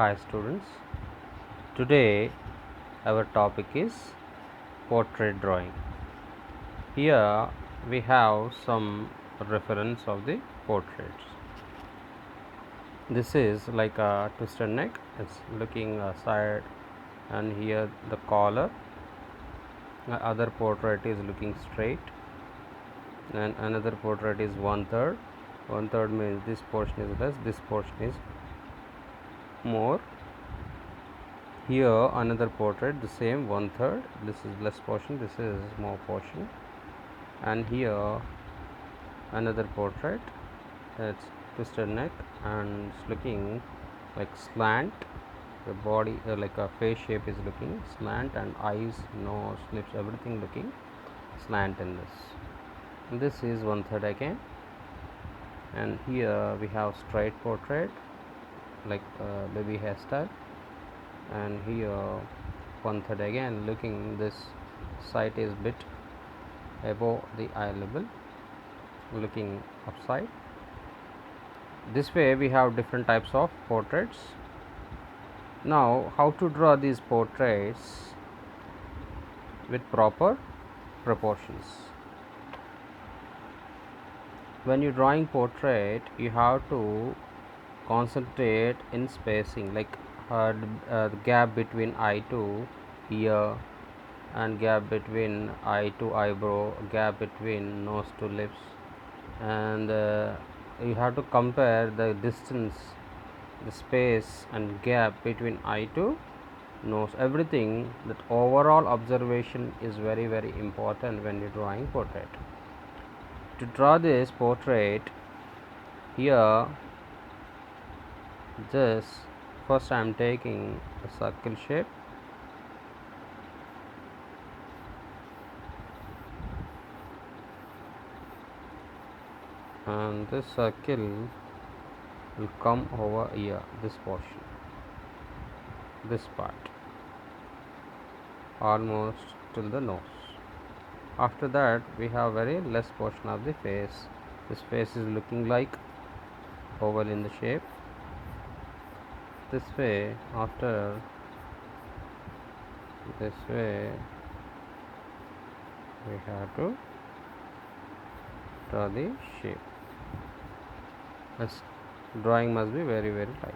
Hi students, today our topic is portrait drawing. Here we have some reference of the portraits. This is like a twisted neck, it's looking side, and here the collar. The other portrait is looking straight, and another portrait is one third. One third means this portion is less, this portion is more. Here another portrait, the same one third, this is less portion, this is more portion. And here another portrait, it's twisted neck and it's looking like slant. The body like a face shape is looking slant, and eyes, nose, lips, everything looking slant in this. And this is one third again. And here we have straight portrait like baby hairstyle, and here one third again, looking this side is bit above the eye level, looking upside. This way we have different types of portraits. Now how to draw these portraits with proper proportions? When you're drawing portrait, you have to concentrate in spacing, like the gap between eye to ear, and gap between eye to eyebrow, gap between nose to lips, and you have to compare the distance, the space and gap between eye to nose, everything. That overall observation is very important when you're drawing portrait. To draw this portrait, here just first I am taking a circle shape, and this circle will come over here, this portion, this part, almost till the nose. After that we have very less portion of the face. This face is looking like oval in the shape. This way, after this way, we have to draw the shape. This drawing must be very light.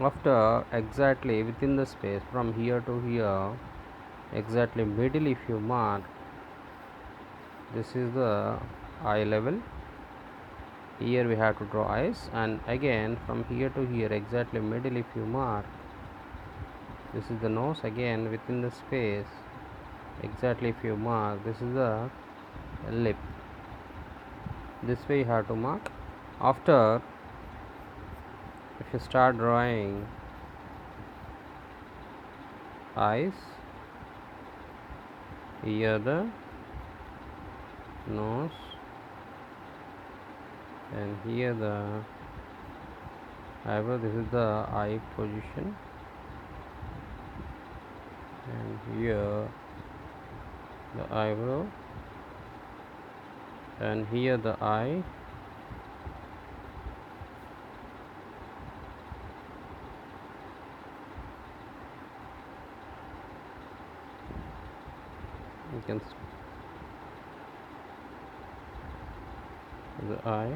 After exactly within the space from here to here, exactly middle if you mark, this is the eye level. Here we have to draw eyes, and again from here to here, exactly middle if you mark, this is the nose. Again within the space, exactly if you mark, this is the lip. This way you have to mark. After, if you start drawing eyes, here the nose, and here the eyebrow, this is the eye position, and here the eyebrow, and here the eye, you can the eye,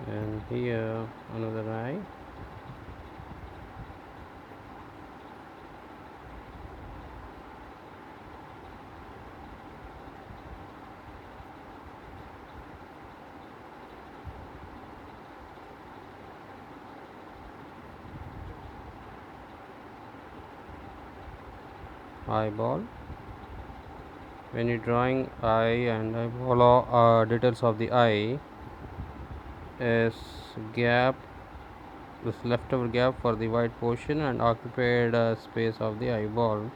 and here another eye, eyeball. When you're drawing eye and eyeball, details of the eye is gap, this leftover gap for the white portion, and occupied space of the eyeball.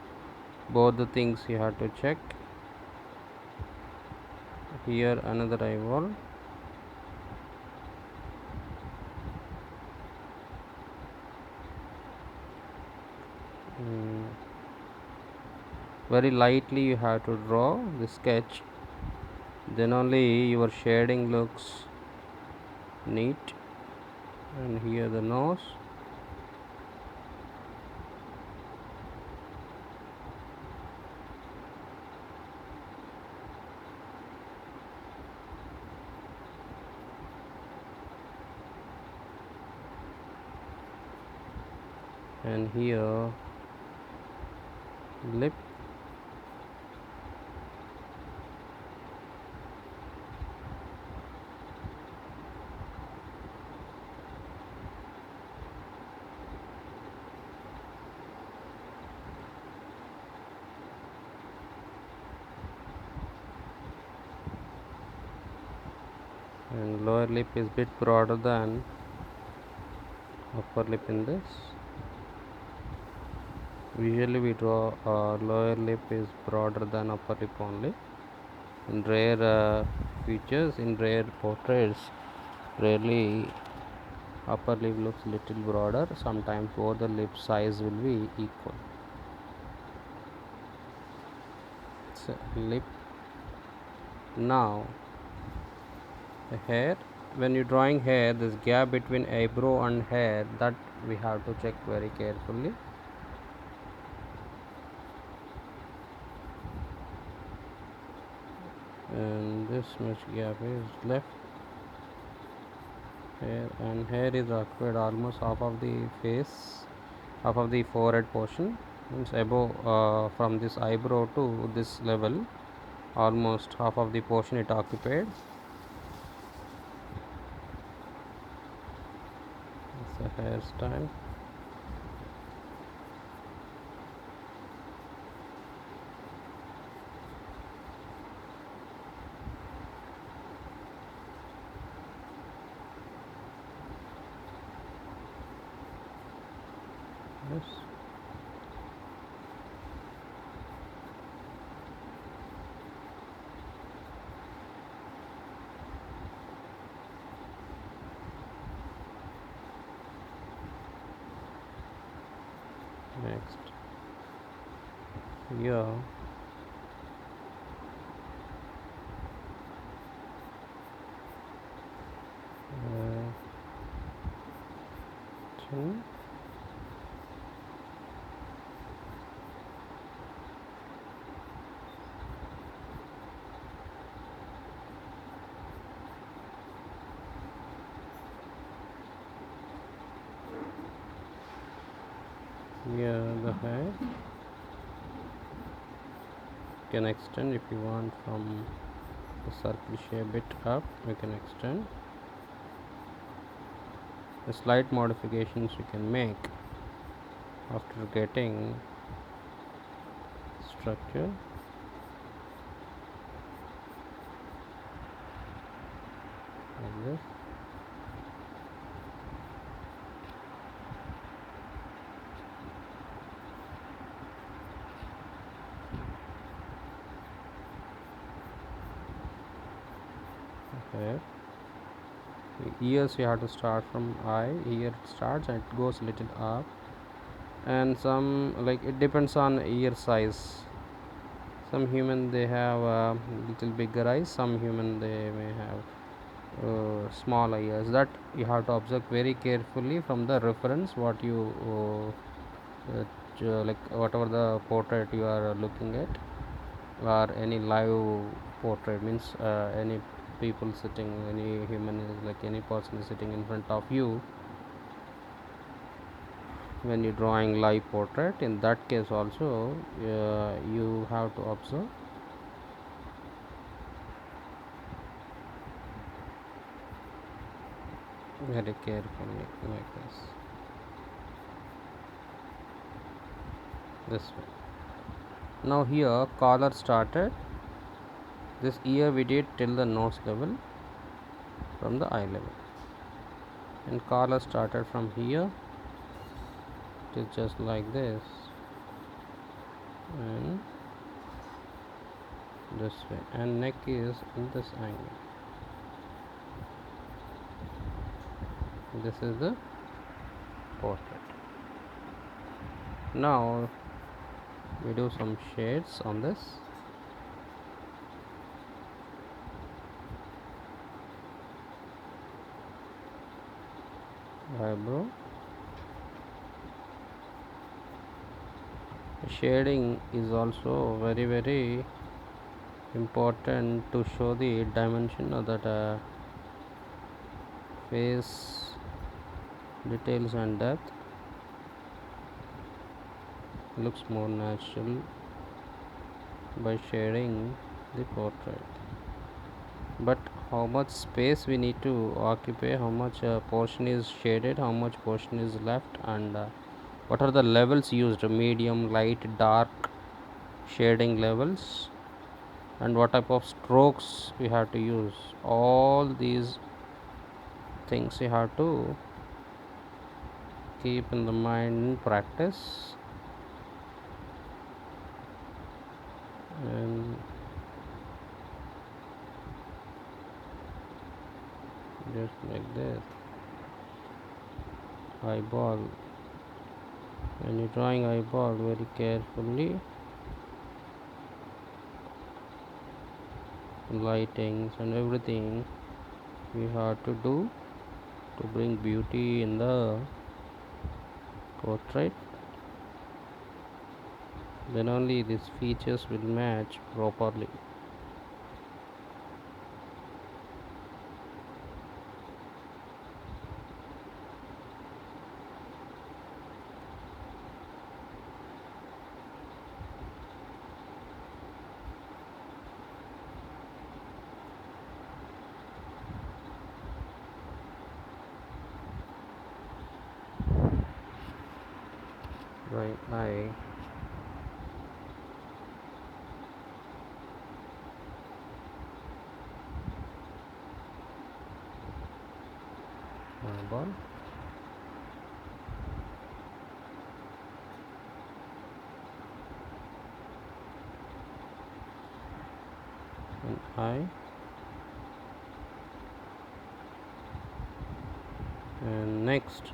Both the things you have to check. Here another eyeball, very lightly you have to draw the sketch, then only your shading looks neat. And here the nose, and here lip, and lower lip is bit broader than upper lip in this. Usually we draw lower lip is broader than upper lip only. In rare features, in rare portraits, rarely upper lip looks little broader. Sometimes both the lip size will be equal. So lip. Now the hair, when you're drawing hair, this gap between eyebrow and hair, that we have to check very carefully. And this much gap is left here, and hair is occupied almost half of the face, half of the forehead portion, means above from this eyebrow to this level, almost half of the portion it occupied. It's a hairstyle. Yes. Next, here chin, here the hair. You can extend if you want from the circle shape bit up, you can extend. The slight modifications you can make after getting structure. Like this. Okay. Ears you have to start from eye. Here it starts and it goes little up, and some, like, it depends on ear size. Some human they have little bigger eyes, some human they may have small ears. That you have to observe very carefully from the reference what you like whatever the portrait you are looking at, or any live portrait, means any people sitting, any human is like any person is sitting in front of you when you're drawing live portrait. In that case also you have to observe very carefully, like this way. Now here collar started, this ear we did till the nose level from the eye level, and collar started from here till just like this, and this way, and neck is in this angle. This is the portrait. Now we do some shades on this. Eyebrow. Shading is also very important to show the dimension of that face details and depth. Looks more natural by shading the portrait. But how much space we need to occupy, how much portion is shaded, how much portion is left, and what are the levels used, medium, light, dark shading levels, and what type of strokes we have to use. All these things you have to keep in the mind in practice. And just like this, eyeball, when you're drawing eyeball, very carefully, lightings and everything we have to do to bring beauty in the portrait. Then only these features will match properly. Right eye, eyeball, and eye, and next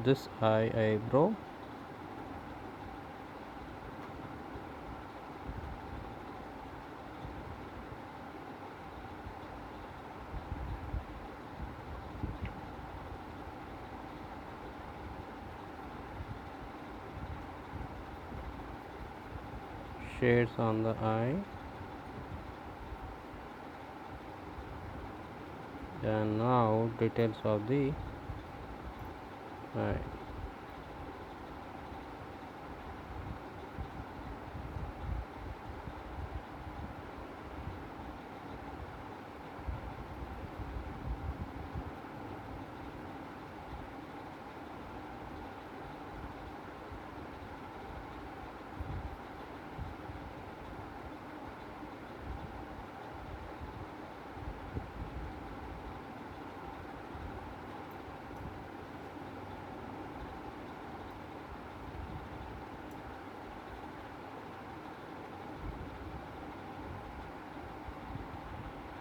this eye, eyebrow, shades on the eye, and now details of the eye.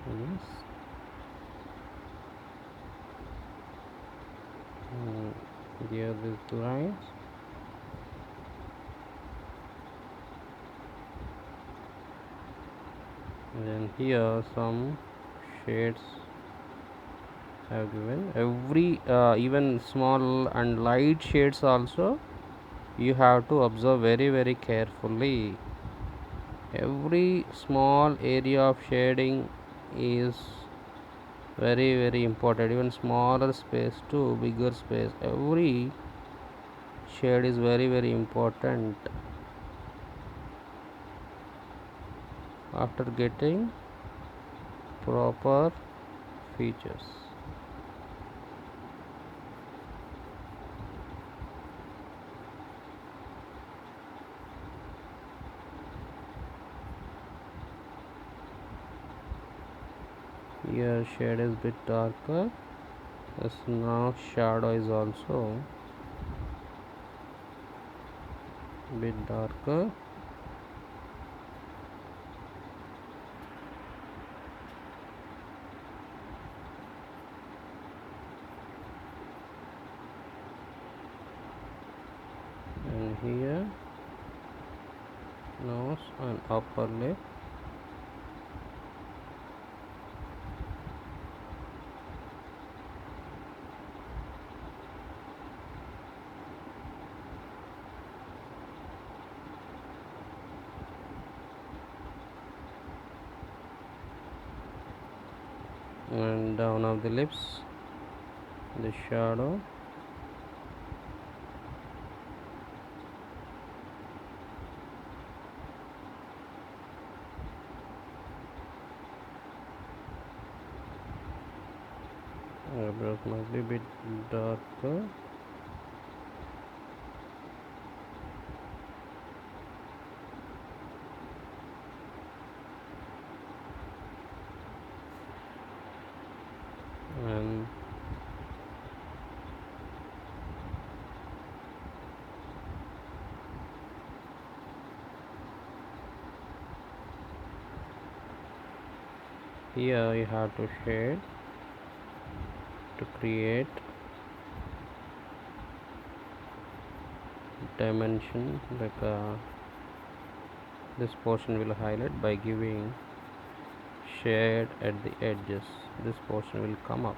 Yes. Here these two lines, and then here some shades have given. Every even small and light shades also you have to observe very carefully. Every small area of shading is very important. Even smaller space to bigger space, every shade is very important. After getting proper features, here shade is bit darker, as now shadow is also bit darker. And here nose and upper lip. And down of the lips, the shadow. Eyebrows must be a bit darker. And here you have to shade to create dimension, like this portion will highlight by giving shade at the edges. This portion will come up.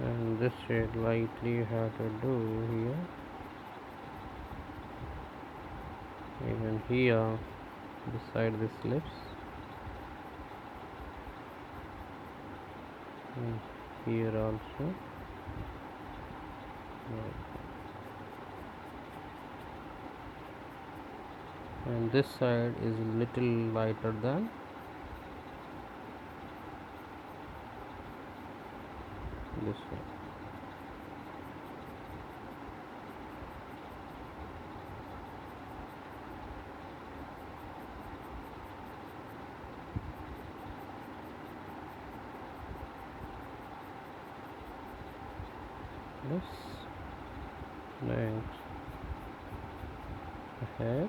And this shade lightly you have to do here, even here beside this lips, and here also. And this side is a little lighter than this side. This next head.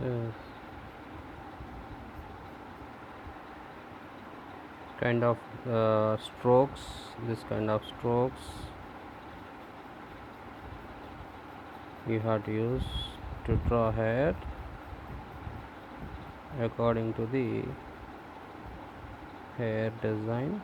Yes. Kind of strokes, this kind of strokes you have to use to draw hair according to the hair design.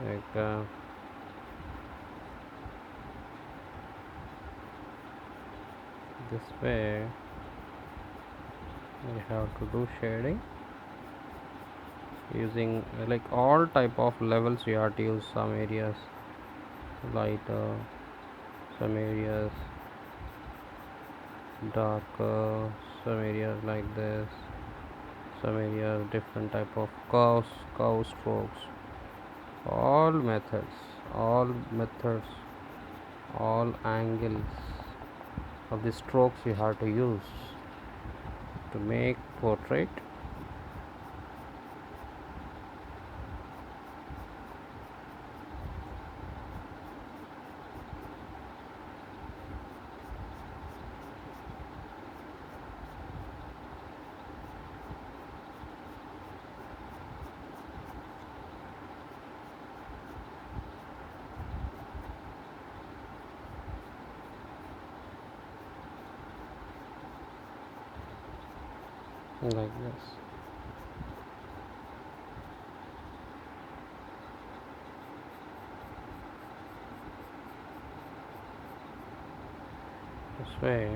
Like this way we have to do shading using like all type of levels. You have to use some areas lighter, some areas darker, some areas like this, some areas different type of curve strokes. All methods, all methods, all angles of the strokes you have to use to make portrait. Like this. This way.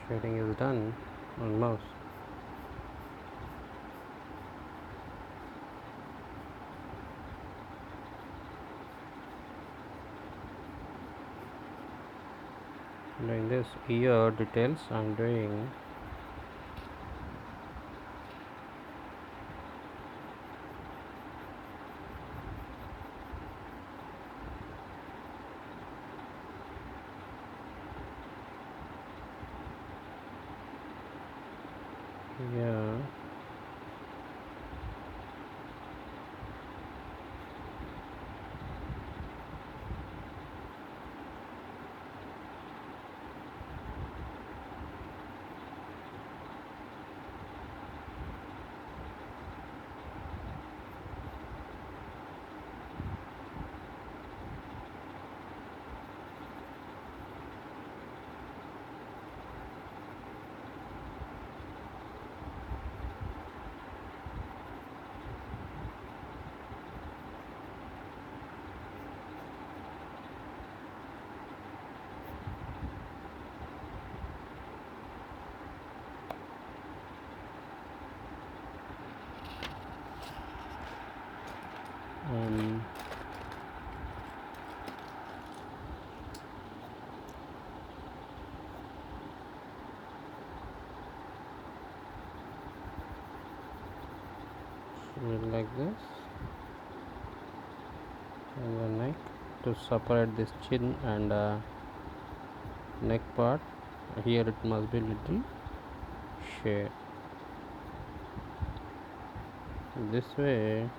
Shading is done almost. Doing this ear details I'm doing here. um, like this, and the neck to separate this chin and neck part. Here it must be little shade. This way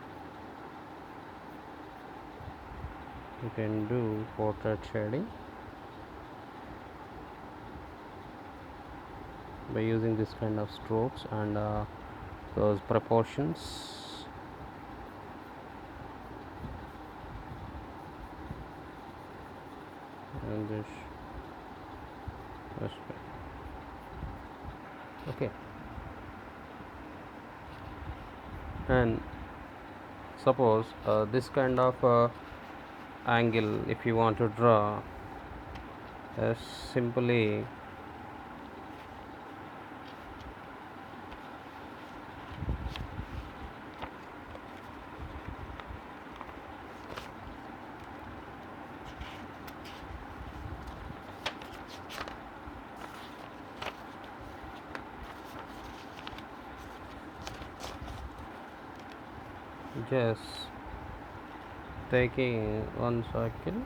you can do portrait shading by using this kind of strokes and those proportions. And this way. Okay, and suppose this kind of angle if you want to draw, simply just taking one circle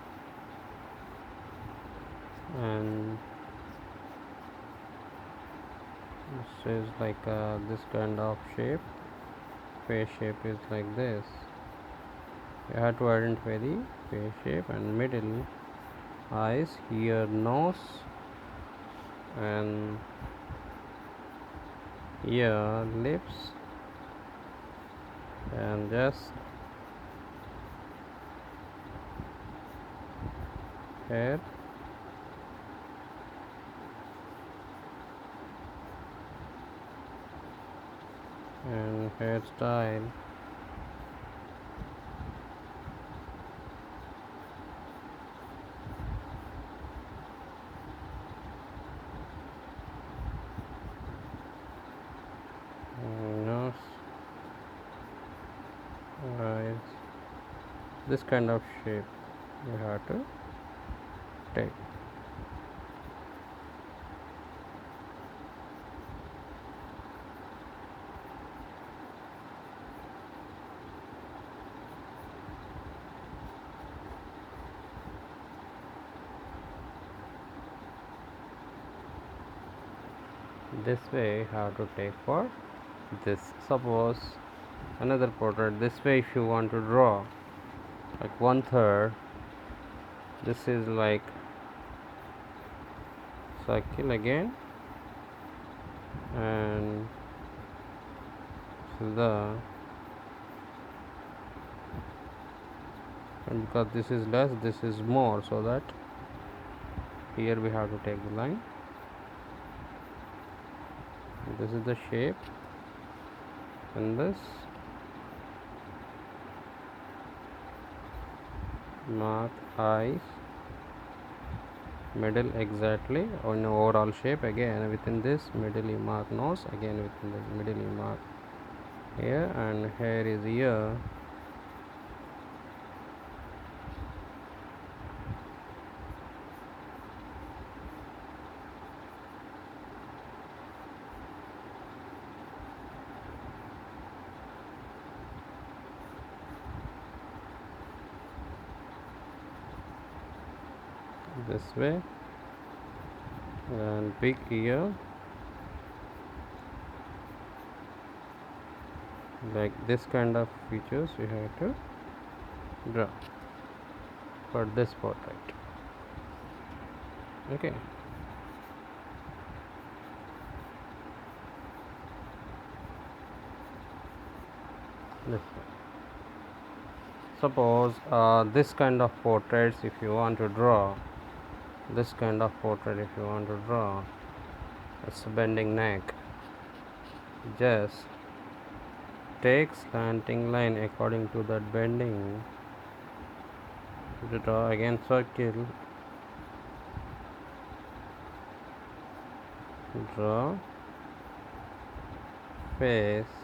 and this is like this kind of shape. Face shape is like this. You have to identify the face shape and middle, eyes, here nose, and ear, lips, and just hair, and hairstyle. Nose, eyes, this kind of shape you have to take. This way how to take for this. Suppose another portrait this way, if you want to draw like 1/3, this is like circle again, and and because this is less, this is more, so that here we have to take the line. This is the shape, and this mark eyes, middle exactly on overall shape. Again within this middle you mark nose, again within the middle you mark here, and here is ear. This way, and big ear, like this kind of features we have to draw for this portrait. Okay, this way. Suppose this kind of portraits, if you want to draw this kind of portrait, if you want to draw, it's a bending neck, just take slanting line according to that bending to draw. Again circle, draw face,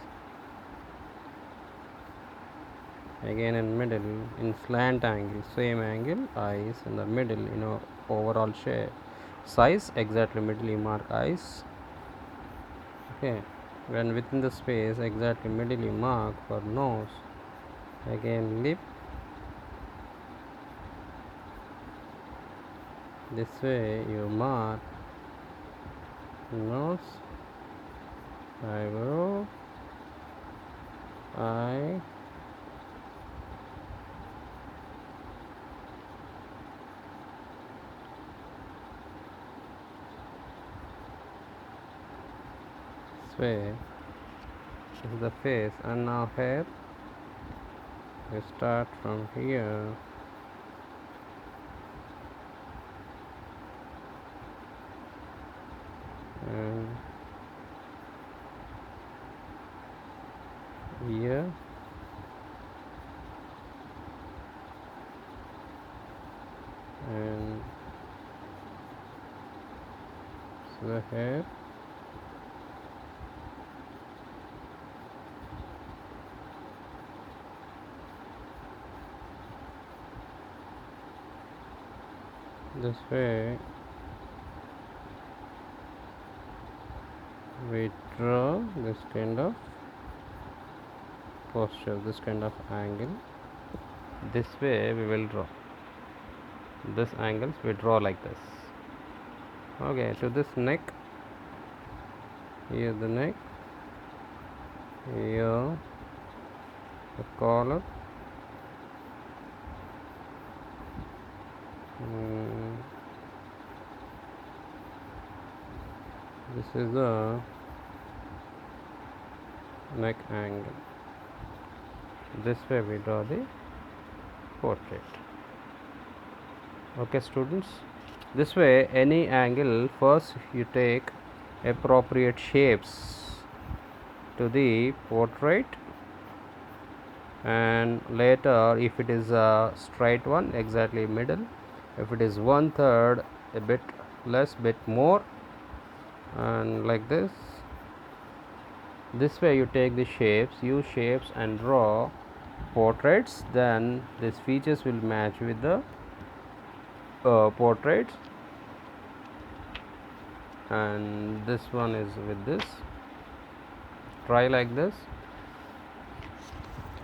again in middle in slant angle, same angle, eyes in the middle, overall shape, size exactly middle you mark eyes. Okay, when within the space exactly middle you mark for nose, again lip, this way you mark nose, eyebrow, eye, this way is the face. And now hair, we start from here and ear, and the hair, this way we draw this kind of posture, this kind of angle. This way we will draw this angles, we draw like this. Okay, to this neck, here the neck, here the collar, this is the neck angle. This way we draw the portrait. Okay students, this way any angle, first you take appropriate shapes to the portrait, and later if it is a straight one, exactly middle, if it is 1/3, a bit less, bit more, and like this. This way you take the shapes, use shapes and draw portraits, then these features will match with the portraits, and this one is with this. Try like this,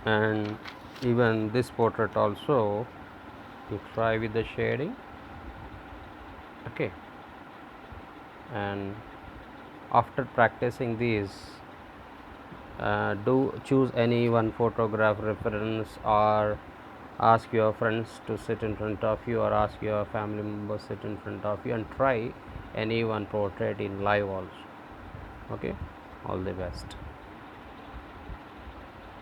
and even this portrait also you try with the shading. Okay, and after practicing these, do choose any one photograph reference, or ask your friends to sit in front of you, or ask your family members sit in front of you, and try any one portrait in live also. Okay, all the best.